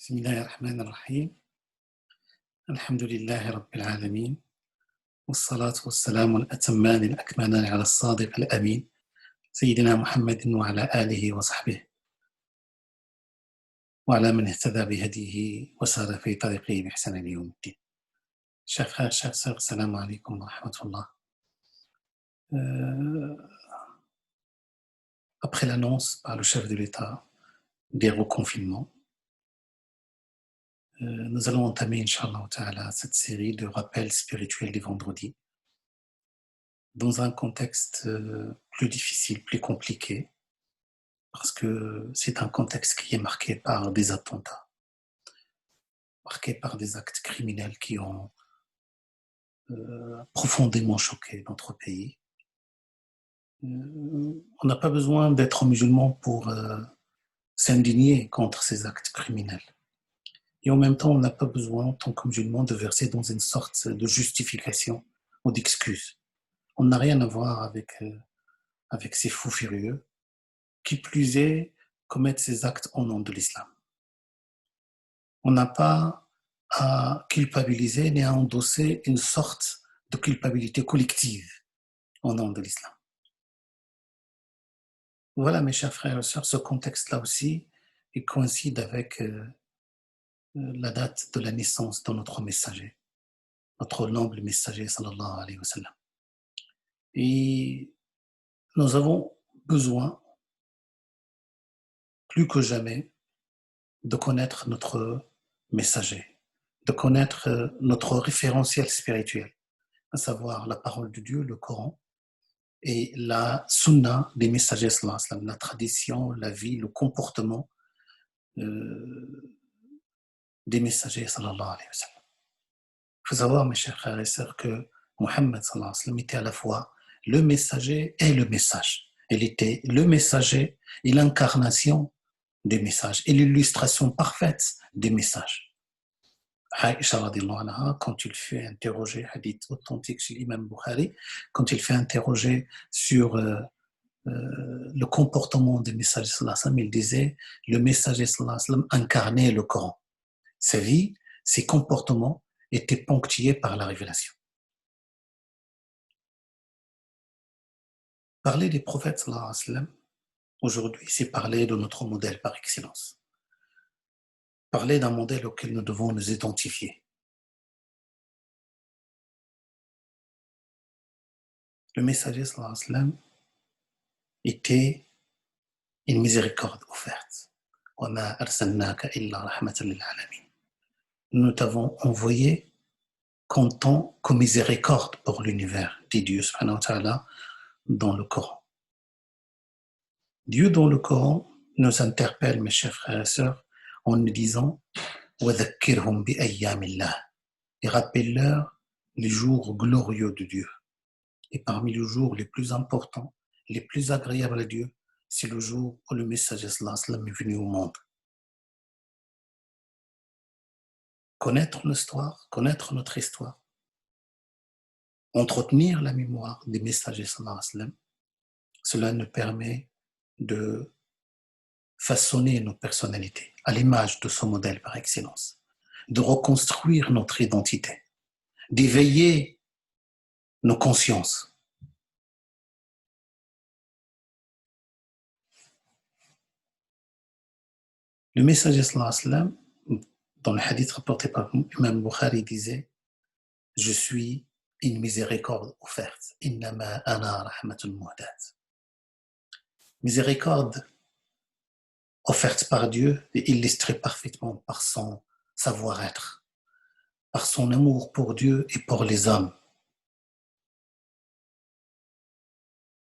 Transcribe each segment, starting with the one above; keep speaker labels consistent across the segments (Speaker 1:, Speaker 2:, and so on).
Speaker 1: بسم الله الرحمن الرحيم. الحمد لله رب العالمين، والصلاة والسلام الأتمان الأكملان على الصادق الأمين سيدنا محمد وعلى آله وصحبه وعلى من اهتدى بهديه وسار في طريقه بإحسان إلى يوم الدين. Chers frères, chers sœurs, salam alaikum wa rahmatullah. Après l'annonce par le chef de l'État des reconfinements, nous allons entamer, Inch'Allah Ta'ala, cette série de rappels spirituels des vendredis dans un contexte plus difficile, plus compliqué, parce que c'est un contexte qui est marqué par des attentats, marqué par des actes criminels qui ont profondément choqué notre pays. On n'a pas besoin d'être musulman pour s'indigner contre ces actes criminels. Et en même temps, on n'a pas besoin, en tant que musulman, de verser dans une sorte de justification ou d'excuse. On n'a rien à voir avec ces fous furieux qui plus est commettent ces actes au nom de l'islam. On n'a pas à culpabiliser ni à endosser une sorte de culpabilité collective au nom de l'islam. Voilà, mes chers frères et sœurs, ce contexte-là aussi, il coïncide avec la date de la naissance de notre messager, notre noble messager, sallallahu alayhi wa sallam. Et nous avons besoin, plus que jamais, de connaître notre messager, de connaître notre référentiel spirituel, à savoir la parole de Dieu, le Coran, et la sunna des messagers, la tradition, la vie, le comportement des messagers, sallallahu alayhi wa sallam. Il faut savoir, mes chers frères et sœurs, que Mohammed sallallahu alayhi wa sallam était à la fois le messager et le message. Il était le messager et l'incarnation des messages et l'illustration parfaite des messages. Aïcha radiallahu anha, quand il fait interroger, hadith authentique chez l'imam Bukhari, quand il fait interroger sur le comportement des messagers sallallahu alayhi wa sallam, il disait le messager sallallahu alayhi wa sallam incarnait le Coran. Sa vie, ses comportements étaient ponctués par la révélation. Parler des prophètes sallallahu alayhi wa sallam aujourd'hui, c'est parler de notre modèle par excellence. Parler d'un modèle auquel nous devons nous identifier. Le messager sallallahu alayhi wa sallam était une miséricorde offerte. وَمَا أَرْسَلْنَاكَ إِلَّا رَحْمَةً لِلْعَالَمِينَ. Nous t'avons envoyé qu'en tant que miséricorde pour l'univers, dit Dieu subhanahu wa ta'ala dans le Coran. Dieu dans le Coran nous interpelle, mes chers frères et sœurs, en nous disant وَذَكِّرْهُمْ بِأَيَّامِ اللَّهِ. Et rappelle-leur les jours glorieux de Dieu. Et parmi les jours les plus importants, les plus agréables à Dieu, c'est le jour où le messager sallallahu alayhi wa sallam est venu au monde. Connaître l'histoire, connaître notre histoire, entretenir la mémoire des messagers sallallahu alayhi wa sallam, cela nous permet de façonner nos personnalités à l'image de ce modèle par excellence, de reconstruire notre identité, d'éveiller nos consciences. Le messager sallallahu alayhi wa sallam, dans le hadith rapporté par Imam Bukhari, disait « Je suis une miséricorde offerte. Innama ana rahmatul muhdat. » Miséricorde offerte par Dieu et illustrée parfaitement par son savoir-être, par son amour pour Dieu et pour les hommes.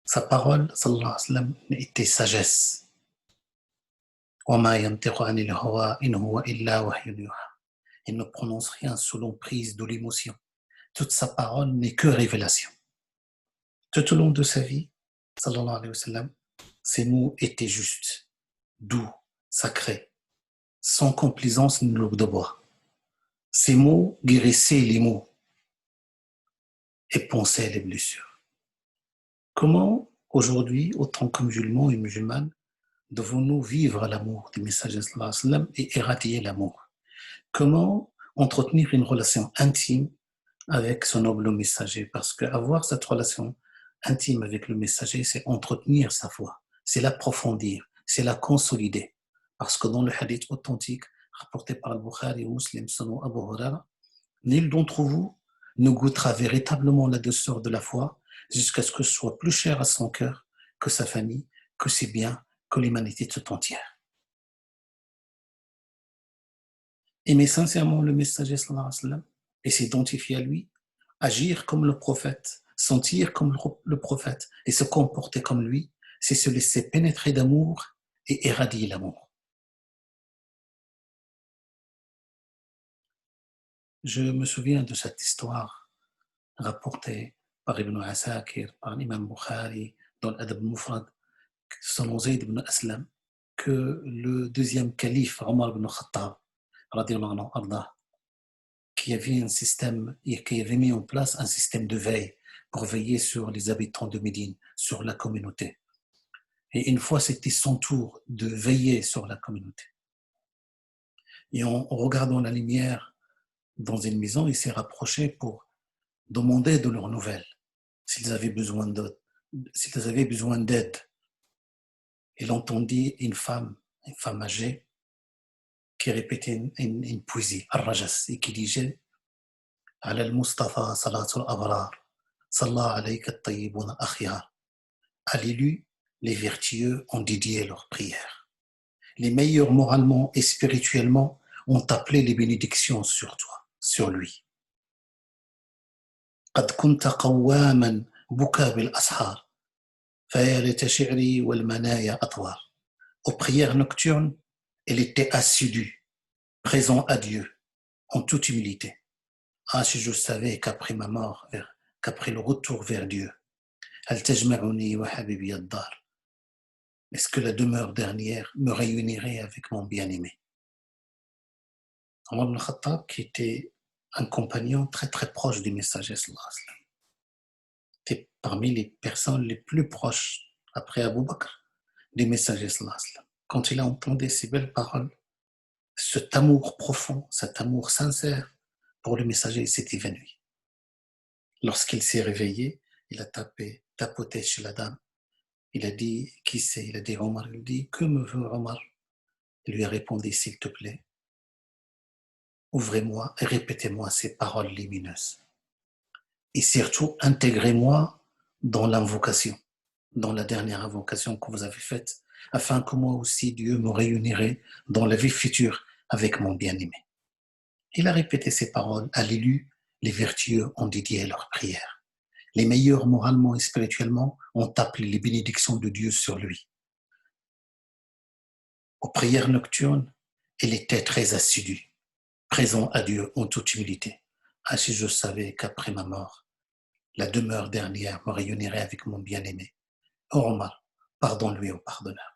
Speaker 1: Sa parole, sallallahu alayhi wa sallam, était sagesse. وَمَا يَنْطِقُ عَنِ الْهَوَىٰ إِنْ هُوَ إِلَّا وَحْيٌ يُوحَىٰ. Il ne prononce rien selon prise de l'émotion. Toute sa parole n'est que révélation. Tout au long de sa vie, sallallahu alayhi wa sallam, ses mots étaient justes, doux, sacrés, sans complaisance ni langue de bois. Ses mots guérissaient les maux et pansaient les blessures. Comment, aujourd'hui, autant que musulmans et musulmanes, devons-nous vivre l'amour du messager sallallahu alayhi wa sallam et éradier l'amour? Comment entretenir une relation intime avec ce noble messager? Parce qu'avoir cette relation intime avec le messager, c'est entretenir sa foi, c'est l'approfondir, c'est la consolider. Parce que dans le hadith authentique rapporté par Al-Bukhari ou Muslim selon Abu Huraira, nul d'entre vous ne goûtera véritablement la douceur de la foi jusqu'à ce que ce soit plus cher à son cœur que sa famille, que ses biens, que l'humanité tout entière. Aimer sincèrement le messager sallallahu alayhi wa sallam et s'identifier à lui, agir comme le prophète, sentir comme le prophète et se comporter comme lui, c'est se laisser pénétrer d'amour et éradier l'amour. Je me souviens de cette histoire rapportée par Ibn Asakir, par l'imam Bukhari, dans l'Adab al-Mufrad, selon Zayd ibn Aslam, que le deuxième calife, Omar ibn Khattab, qui avait qui avait mis en place un système de veille pour veiller sur les habitants de Médine, sur la communauté. Et une fois, c'était son tour de veiller sur la communauté. Et en regardant la lumière dans une maison, il s'est rapproché pour demander de leurs nouvelles, s'ils avaient besoin d'aide. Il entendit une femme âgée, qui répétait une poésie, Al-Rajas, et qui disait على المصطفى صلاة الأبرار صلى عليك الطيبون الأخيار. À l'élu, les vertueux ont dédié leurs prières. Les meilleurs moralement et spirituellement ont appelé les bénédictions sur toi, sur lui. قد كنت قواما بكى بالأسحار فيا ليت شعري والمنايا أطوار. Aux prières nocturnes, elle était assidue, présent à Dieu, en toute humilité. Ah, si je savais qu'après ma mort, qu'après le retour vers Dieu, est-ce que la demeure dernière me réunirait avec mon bien-aimé? Omar ibn Khattab, qui était un compagnon très très proche du messager sallallahu alayhi wa sallam, était parmi les personnes les plus proches, après Abu Bakr, du messager sallallahu alayhi wa sallam. Quand il a entendu ces belles paroles, cet amour profond, cet amour sincère pour le messager, il s'est évanoui. Lorsqu'il s'est réveillé, il a tapoté chez la dame. Il a dit, qui c'est? Il a dit Omar. Il dit, que me veut Omar? Il lui a répondu, s'il te plaît, ouvrez-moi et répétez-moi ces paroles lumineuses. Et surtout, intégrez-moi dans l'invocation, dans la dernière invocation que vous avez faite, afin que moi aussi, Dieu me réunirait dans la vie future avec mon bien-aimé. Il a répété ces paroles. À l'élu, les vertueux ont dédié leur prière. Les meilleurs moralement et spirituellement ont appelé les bénédictions de Dieu sur lui. Aux prières nocturnes, il était très assidu, présent à Dieu en toute humilité. Ah, si je savais qu'après ma mort, la demeure dernière me réunirait avec mon bien-aimé. Oh Omar, pardonne-lui au pardonneur.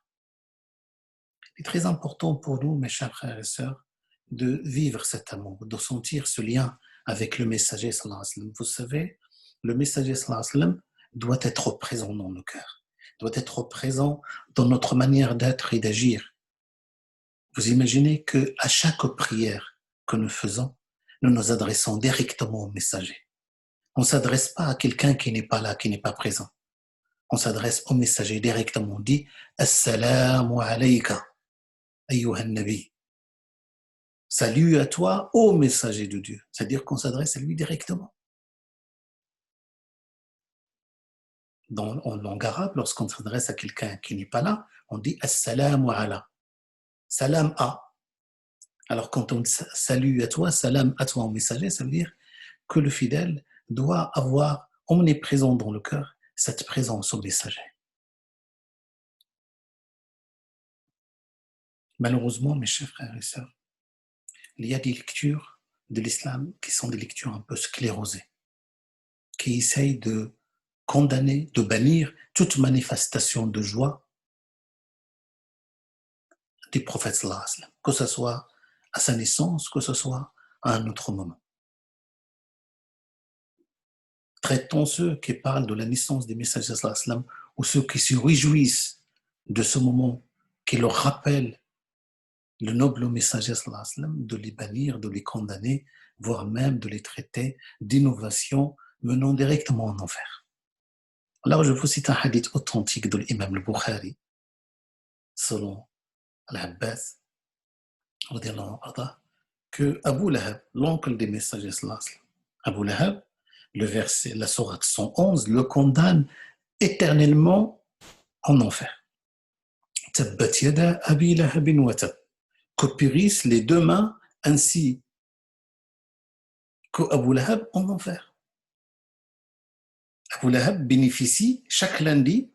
Speaker 1: Il est très important pour nous, mes chers frères et sœurs, de vivre cet amour, de sentir ce lien avec le messager sallallahu alayhi wa sallam. Vous savez, le messager sallallahu alayhi wa sallam doit être présent dans nos cœurs, doit être présent dans notre manière d'être et d'agir. Vous imaginez qu'à chaque prière que nous faisons, nous nous adressons directement au messager. On ne s'adresse pas à quelqu'un qui n'est pas là, qui n'est pas présent. On s'adresse au messager directement. On dit « Assalamu alayka, ayyuhan nabi ». Salut à toi, ô messager de Dieu. C'est-à-dire qu'on s'adresse à lui directement. En langue arabe, lorsqu'on s'adresse à quelqu'un qui n'est pas là, on dit « Assalamu ala ». Salam à. Alors quand on salue à toi, salam à toi au messager, ça veut dire que le fidèle doit avoir omniprésent dans le cœur cette présence au messager. Malheureusement, mes chers frères et sœurs, il y a des lectures de l'islam qui sont des lectures un peu sclérosées, qui essayent de condamner, de bannir toute manifestation de joie du prophète sallallahu alayhi wa sallam, que ce soit à sa naissance, que ce soit à un autre moment. Traitons ceux qui parlent de la naissance des messagers sallallahu alayhi wa sallam ou ceux qui se réjouissent de ce moment qui leur rappelle le noble messager sallallahu alayhi wa sallam, de les bannir, de les condamner, voire même de les traiter d'innovation menant directement en enfer. Alors je vous cite un hadith authentique de l'imam al-Bukhari, selon Al-Abbas, que Abu Lahab, l'oncle des messagers sallallahu alayhi wa sallam, Abu Lahab, le verset, la sourate 111, le condamne éternellement en enfer. Tabbat yada abi lahabin wa tab. Que périssent les deux mains ainsi que Abu Lahab en enfer. Abu Lahab bénéficie chaque lundi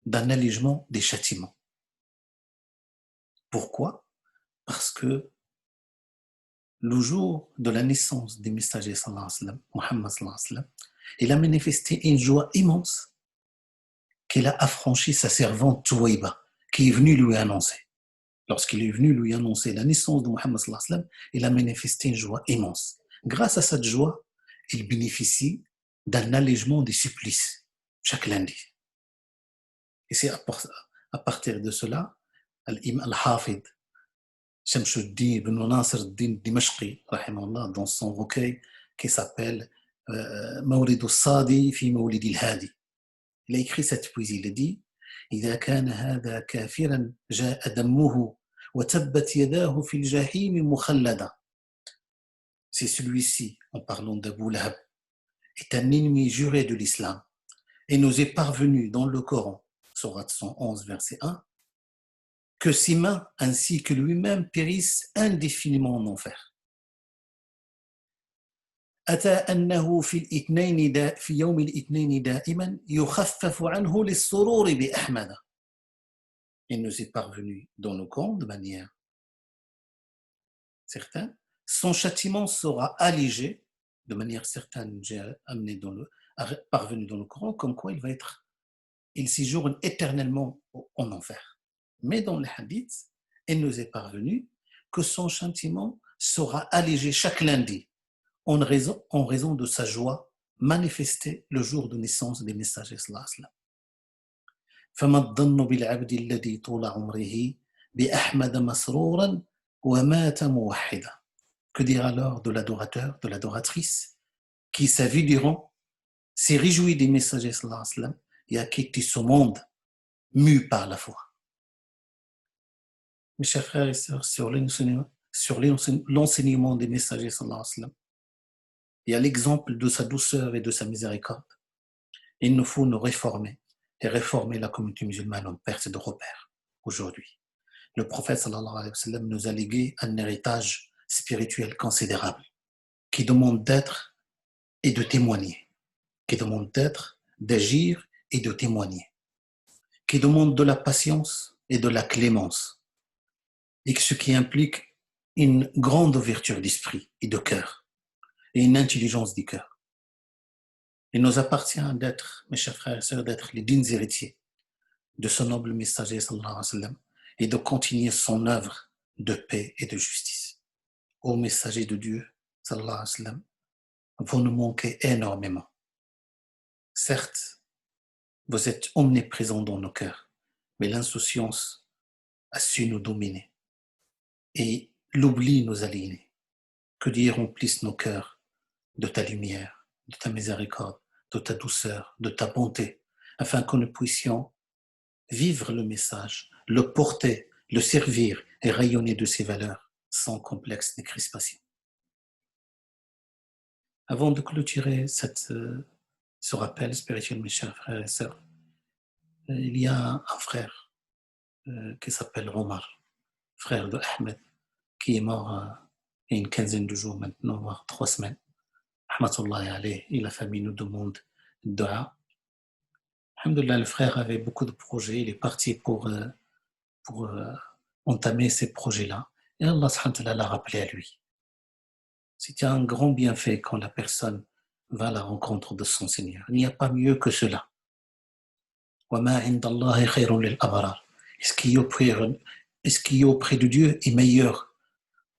Speaker 1: d'un allègement des châtiments. Pourquoi? Parce que le jour de la naissance des messagers sallallahu alayhi wa sallam, Muhammad sallallahu alayhi wa sallam, il a manifesté une joie immense qu'il a affranchi sa servante Tuwayba, qui est venue lui annoncer. Lorsqu'il est venu lui annoncer la naissance de Muhammad sallallahu alayhi wa sallam, il a manifesté une joie immense. Grâce à cette joie, il bénéficie d'un allègement des supplices chaque lundi. Et c'est à partir de cela, Al-Hafid Shamsuddin ibn Nasr al-Din Dimashqi, dans son recueil qui s'appelle Mawlid al-Sadi fi Mawlid al-Hadi. Il a écrit cette poésie, il a dit إذا كان هذا كافرا جاء دمه وتبت يداه في الجحيم مخلدا. C'est celui-ci, en parlant d'Abu Lahab, est un ennemi juré de l'islam et nous est parvenu dans le Coran, sourate 111, verset 1, que ses mains ainsi que lui-même périssent indéfiniment en enfer. أتى أنه في يوم الاثنين دائما يخفف عنه للسرور بأحمد. Il nous est parvenu dans le Coran de manière certaine. Son châtiment sera allégé de manière certaine, j'ai amené parvenu dans le Coran, comme quoi il séjourne éternellement en enfer. Mais dans le hadith, il nous est parvenu que son châtiment sera allégé chaque lundi en raison de sa joie manifestée le jour de naissance des messagers sallallahu alayhi wa sallam. فما الظن بالعبد الذي طول عمره بأحمد مسرورا ومات موحدا. Que dire alors de l'adorateur, de l'adoratrice, qui sa vie durant s'est réjoui des messagers sallallahu alayhi wa sallam et a quitté ce monde mu par la foi. Mes chers frères et sœurs, sur l'enseignement des messagers sallallahu alayhi wa sallam, et à l'exemple de sa douceur et de sa miséricorde, il nous faut nous réformer et réformer la communauté musulmane en perte de repères aujourd'hui. Le prophète sallallahu alayhi wa sallam nous a légué un héritage spirituel considérable qui demande d'être et de témoigner, qui demande d'être, d'agir et de témoigner, qui demande de la patience et de la clémence, et ce qui implique une grande ouverture d'esprit et de cœur et une intelligence du cœur. Il nous appartient d'être, mes chers frères et sœurs, d'être les dignes héritiers de ce noble messager sallallahu alayhi wa sallam et de continuer son œuvre de paix et de justice. Ô messager de Dieu sallallahu alayhi wa sallam, vous nous manquez énormément. Certes, vous êtes omniprésents dans nos cœurs, mais l'insouciance a su nous dominer et l'oubli nous aliéner. Que Dieu remplisse nos cœurs de ta lumière, de ta miséricorde, de ta douceur, de ta bonté, afin que nous puissions vivre le message, le porter, le servir et rayonner de ses valeurs sans complexe ni crispation. Avant de clôturer ce rappel spirituel, mes chers frères et sœurs, il y a un frère qui s'appelle Omar, frère de Ahmed, qui est mort il y a une quinzaine de jours maintenant, voire 3 semaines. Rahmatullahi alayhi, et la famille nous demande dua. Alhamdulillah, le frère avait beaucoup de projets, il est parti pour entamer ces projets-là. Et Allah subhanahu wa ta'ala l'a rappelé à lui. C'était un grand bienfait quand la personne va à la rencontre de son Seigneur. Il n'y a pas mieux que cela. وَمَا عِنْدَ اللَّهِ خَيْرٌ لِلْأَبْرَارِ. Et ce qui est auprès de Dieu est meilleur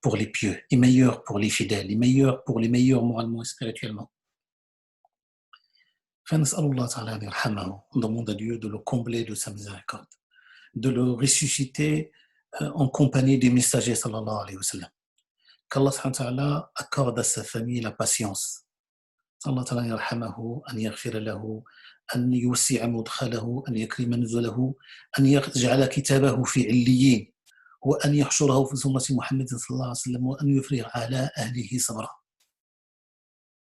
Speaker 1: pour les pieux, est meilleur pour les fidèles, est meilleur pour les meilleurs moralement et spirituellement. On demande à Dieu de le combler de sa miséricorde, de le ressusciter en compagnie des messagers sallallahu alayhi wa sallam. Qu'Allah subhanahu wa ta'ala accorde à sa famille la patience. Allah ta'ala yarhamahu, an yaghfira lahu, an yuwsi'a mudkhalahu, an yakrima nuzulahu, an yaj'ala kitabahu fi 'illiyin, wa an yahshurahu fi sunnati Muhammadin sallallahu alayhi wa sallam, wa an yufrigha 'ala ahlihi sabra.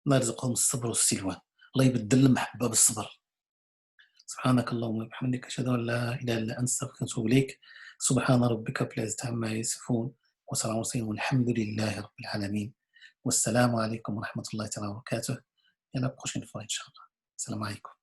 Speaker 1: الله يرزقهم الصبر والسلوان، الله يبدل المحبة بالصبر. سبحانك اللهم وبحمدك أشهد أن لا إله إلا أنت أستغفرك وأتوب إليك. سبحان ربك رب العزة عما يصفون وسلام على المرسلين والحمد لله رب العالمين. والسلام عليكم ورحمة الله تعالى وبركاته. Et à la prochaine fois, Inch'Allah. Salam alaikum.